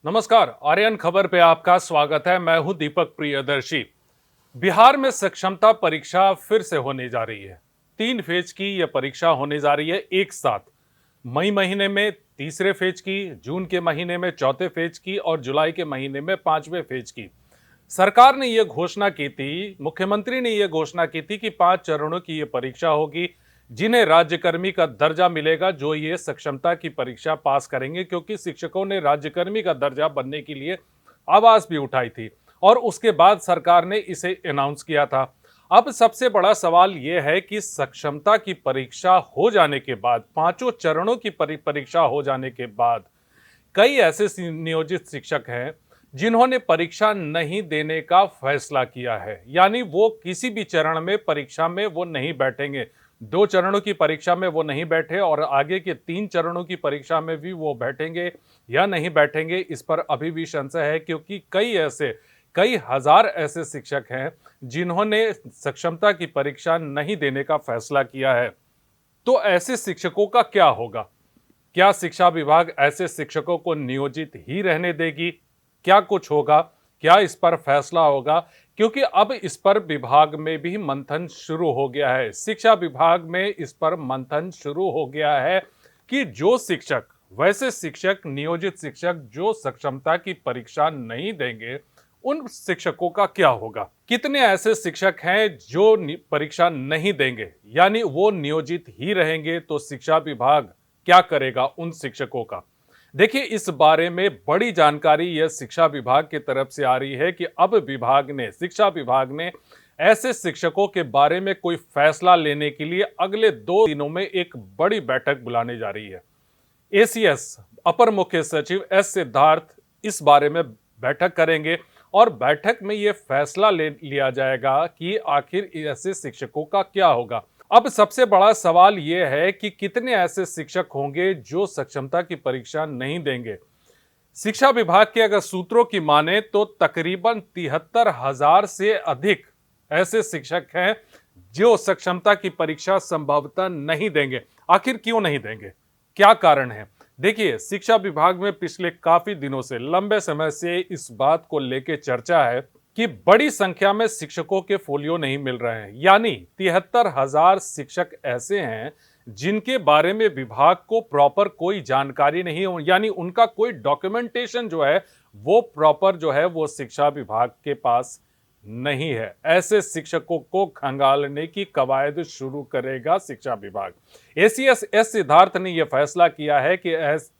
नमस्कार, आर्यन खबर पे आपका स्वागत है। मैं हूं दीपक प्रियदर्शी। बिहार में सक्षमता परीक्षा फिर से होने जा रही है। 3 फेज की यह परीक्षा होने जा रही है एक साथ। मई महीने में तीसरे फेज की, जून के महीने में चौथे फेज की और जुलाई के महीने में 5वें फेज की। सरकार ने यह घोषणा की थी, मुख्यमंत्री ने यह घोषणा की थी कि 5 चरणों की यह परीक्षा होगी, जिन्हें राज्यकर्मी का दर्जा मिलेगा जो ये सक्षमता की परीक्षा पास करेंगे, क्योंकि शिक्षकों ने राज्यकर्मी का दर्जा बनने के लिए आवाज भी उठाई थी और उसके बाद सरकार ने इसे अनाउंस किया था। अब सबसे बड़ा सवाल यह है कि सक्षमता की परीक्षा हो जाने के बाद, 5 चरणों की परीक्षा हो जाने के बाद कई ऐसे नियोजित शिक्षक हैं जिन्होंने परीक्षा नहीं देने का फैसला किया है, यानी वो किसी भी चरण में परीक्षा में वो नहीं बैठेंगे। 2 चरणों की परीक्षा में वो नहीं बैठे और आगे के 3 चरणों की परीक्षा में भी वो बैठेंगे या नहीं बैठेंगे, इस पर अभी भी संशय है, क्योंकि कई हजार ऐसे शिक्षक हैं जिन्होंने सक्षमता की परीक्षा नहीं देने का फैसला किया है। तो ऐसे शिक्षकों का क्या होगा? क्या शिक्षा विभाग ऐसे शिक्षकों को नियोजित ही रहने देगी? क्या कुछ होगा? क्या इस पर फैसला होगा? क्योंकि अब इस पर विभाग में भी मंथन शुरू हो गया है। शिक्षा विभाग में इस पर मंथन शुरू हो गया है कि जो शिक्षक, वैसे शिक्षक, नियोजित शिक्षक जो सक्षमता की परीक्षा नहीं देंगे, उन शिक्षकों का क्या होगा? कितने ऐसे शिक्षक हैं जो परीक्षा नहीं देंगे, यानी वो नियोजित ही रहेंगे? तो शिक्षा विभाग क्या करेगा उन शिक्षकों का? देखिए, इस बारे में बड़ी जानकारी यह शिक्षा विभाग की तरफ से आ रही है कि अब शिक्षा विभाग ने ऐसे शिक्षकों के बारे में कोई फैसला लेने के लिए अगले 2 दिनों में एक बड़ी बैठक बुलाने जा रही है। एसीएस अपर मुख्य सचिव एस सिद्धार्थ इस बारे में बैठक करेंगे और बैठक में यह फैसला ले लिया जाएगा कि आखिर ऐसे शिक्षकों का क्या होगा। अब सबसे बड़ा सवाल यह है कि कितने ऐसे शिक्षक होंगे जो सक्षमता की परीक्षा नहीं देंगे। शिक्षा विभाग के अगर सूत्रों की माने तो तकरीबन 73,000 से अधिक ऐसे शिक्षक हैं जो सक्षमता की परीक्षा संभवतः नहीं देंगे। आखिर क्यों नहीं देंगे? क्या कारण है? देखिए, शिक्षा विभाग में पिछले काफी दिनों से, लंबे समय से इस बात को लेकर चर्चा है कि बड़ी संख्या में शिक्षकों के फोलियो नहीं मिल रहे हैं। यानी 73,000 शिक्षक ऐसे हैं जिनके बारे में विभाग को प्रॉपर कोई जानकारी नहीं है, यानी उनका कोई डॉक्यूमेंटेशन जो है वो प्रॉपर जो है वो शिक्षा विभाग के पास नहीं है। ऐसे शिक्षकों को खंगालने की कवायद शुरू करेगा शिक्षा विभाग। एसीएस एस सिद्धार्थ ने यह फैसला किया है कि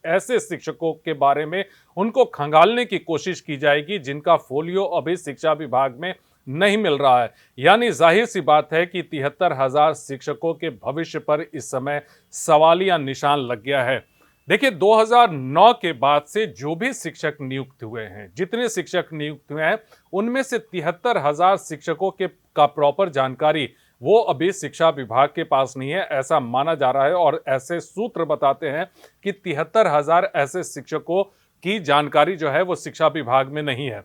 ऐसे शिक्षकों के बारे में उनको खंगालने की कोशिश की जाएगी जिनका फोलियो अभी शिक्षा विभाग में नहीं मिल रहा है। यानी जाहिर सी बात है कि 73,000 शिक्षकों के भविष्य पर इस समय सवालिया निशान लग गया है। देखिए, 2009 के बाद से जो भी शिक्षक नियुक्त हुए हैं, जितने शिक्षक नियुक्त हुए हैं, उनमें से 73,000 शिक्षकों के का प्रॉपर जानकारी वो अभी शिक्षा विभाग के पास नहीं है, ऐसा माना जा रहा है। और ऐसे सूत्र बताते हैं कि 73,000 ऐसे शिक्षकों की जानकारी जो है वो शिक्षा विभाग में नहीं है।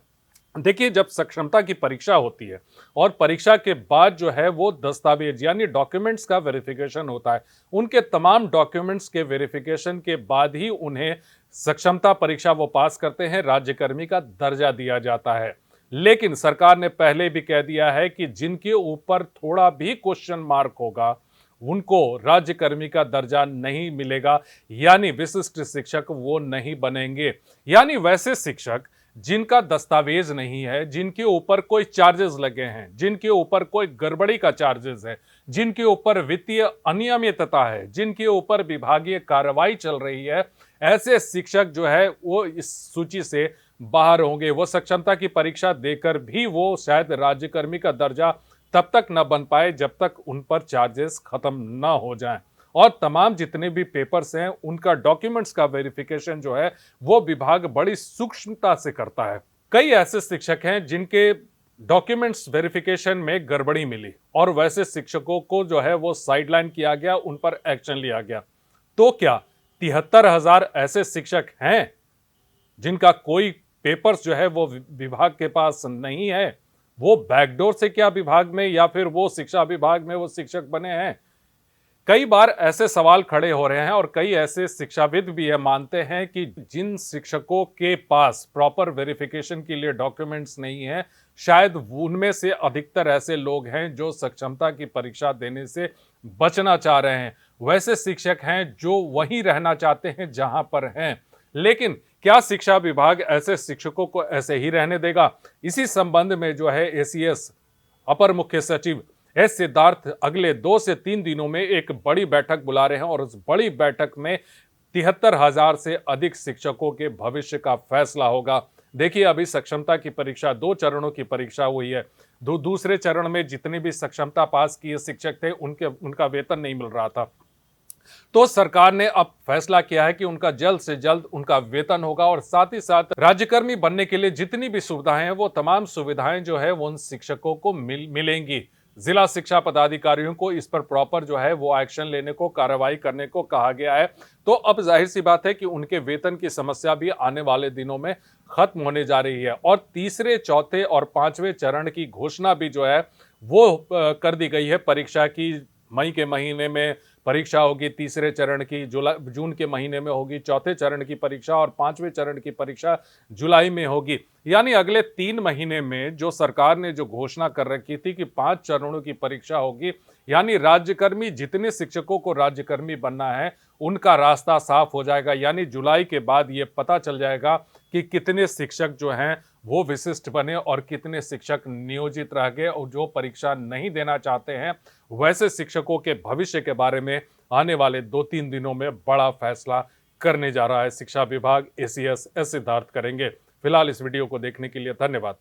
देखिए, जब सक्षमता की परीक्षा होती है और परीक्षा के बाद जो है वो दस्तावेज यानी डॉक्यूमेंट्स का वेरिफिकेशन होता है, उनके तमाम डॉक्यूमेंट्स के वेरिफिकेशन के बाद ही उन्हें सक्षमता परीक्षा वो पास करते हैं, राज्यकर्मी का दर्जा दिया जाता है। लेकिन सरकार ने पहले भी कह दिया है कि जिनके ऊपर थोड़ा भी क्वेश्चन मार्क होगा उनको राज्यकर्मी का दर्जा नहीं मिलेगा, यानी विशिष्ट शिक्षक वो नहीं बनेंगे। यानी वैसे शिक्षक जिनका दस्तावेज नहीं है, जिनके ऊपर कोई चार्जेस लगे हैं, जिनके ऊपर कोई गड़बड़ी का चार्जेस है, जिनके ऊपर वित्तीय अनियमितता है, जिनके ऊपर विभागीय कार्रवाई चल रही है, ऐसे शिक्षक जो है वो इस सूची से बाहर होंगे। वो सक्षमता की परीक्षा देकर भी वो शायद राज्यकर्मी का दर्जा तब तक न बन पाए जब तक उन पर चार्जेस खत्म न हो जाएं। और तमाम जितने भी पेपर्स हैं उनका डॉक्यूमेंट्स का वेरिफिकेशन जो है वो विभाग बड़ी सूक्ष्मता से करता है। कई ऐसे शिक्षक हैं जिनके डॉक्यूमेंट्स वेरिफिकेशन में गड़बड़ी मिली और वैसे शिक्षकों को जो है वो साइडलाइन किया गया, उन पर एक्शन लिया गया। तो क्या 73,000 ऐसे शिक्षक हैं जिनका कोई पेपर्स जो है वो विभाग के पास नहीं है? वो बैकडोर से क्या विभाग में या फिर वो शिक्षा विभाग में वो शिक्षक बने हैं? कई बार ऐसे सवाल खड़े हो रहे हैं और कई ऐसे शिक्षाविद भी ये मानते हैं कि जिन शिक्षकों के पास प्रॉपर वेरिफिकेशन के लिए डॉक्यूमेंट्स नहीं है, शायद उनमें से अधिकतर ऐसे लोग हैं जो सक्षमता की परीक्षा देने से बचना चाह रहे हैं। वैसे शिक्षक हैं जो वहीं रहना चाहते हैं जहां पर हैं। लेकिन क्या शिक्षा विभाग ऐसे शिक्षकों को ऐसे ही रहने देगा? इसी संबंध में जो है एसीएस अपर मुख्य सचिव एस सिद्धार्थ अगले 2 से 3 दिनों में एक बड़ी बैठक बुला रहे हैं और उस बड़ी बैठक में 73,000 से अधिक शिक्षकों के भविष्य का फैसला होगा। देखिए, अभी सक्षमता की परीक्षा 2 चरणों की परीक्षा हुई है। दूसरे चरण में जितने भी सक्षमता पास किए शिक्षक थे उनका वेतन नहीं मिल रहा था। तो सरकार ने अब फैसला किया है कि उनका जल्द से जल्द उनका वेतन होगा और साथ ही साथ राज्यकर्मी बनने के लिए जितनी भी सुविधाएं हैं वो तमाम सुविधाएं जो है वो उन शिक्षकों को मिलेंगी। जिला शिक्षा पदाधिकारियों को इस पर प्रॉपर जो है वो एक्शन लेने को, कार्रवाई करने को कहा गया है। तो अब जाहिर सी बात है कि उनके वेतन की समस्या भी आने वाले दिनों में खत्म होने जा रही है और तीसरे, चौथे और पांचवें चरण की घोषणा भी जो है वो कर दी गई है। परीक्षा की मई के महीने में परीक्षा होगी, तीसरे चरण की जून के महीने में होगी, चौथे चरण की परीक्षा और पांचवें चरण की परीक्षा जुलाई में होगी। यानी अगले 3 महीने में जो सरकार ने जो घोषणा कर रखी थी कि 5 चरणों की परीक्षा होगी, यानी राज्यकर्मी, जितने शिक्षकों को राज्यकर्मी बनना है उनका रास्ता साफ हो जाएगा। यानी जुलाई के बाद ये पता चल जाएगा कि कितने शिक्षक जो हैं वो विशिष्ट बने और कितने शिक्षक नियोजित रह गए और जो परीक्षा नहीं देना चाहते हैं वैसे शिक्षकों के भविष्य के बारे में आने वाले 2-3 दिनों में बड़ा फैसला करने जा रहा है शिक्षा विभाग। एसीएस एस सिद्धार्थ करेंगे। फिलहाल इस वीडियो को देखने के लिए धन्यवाद।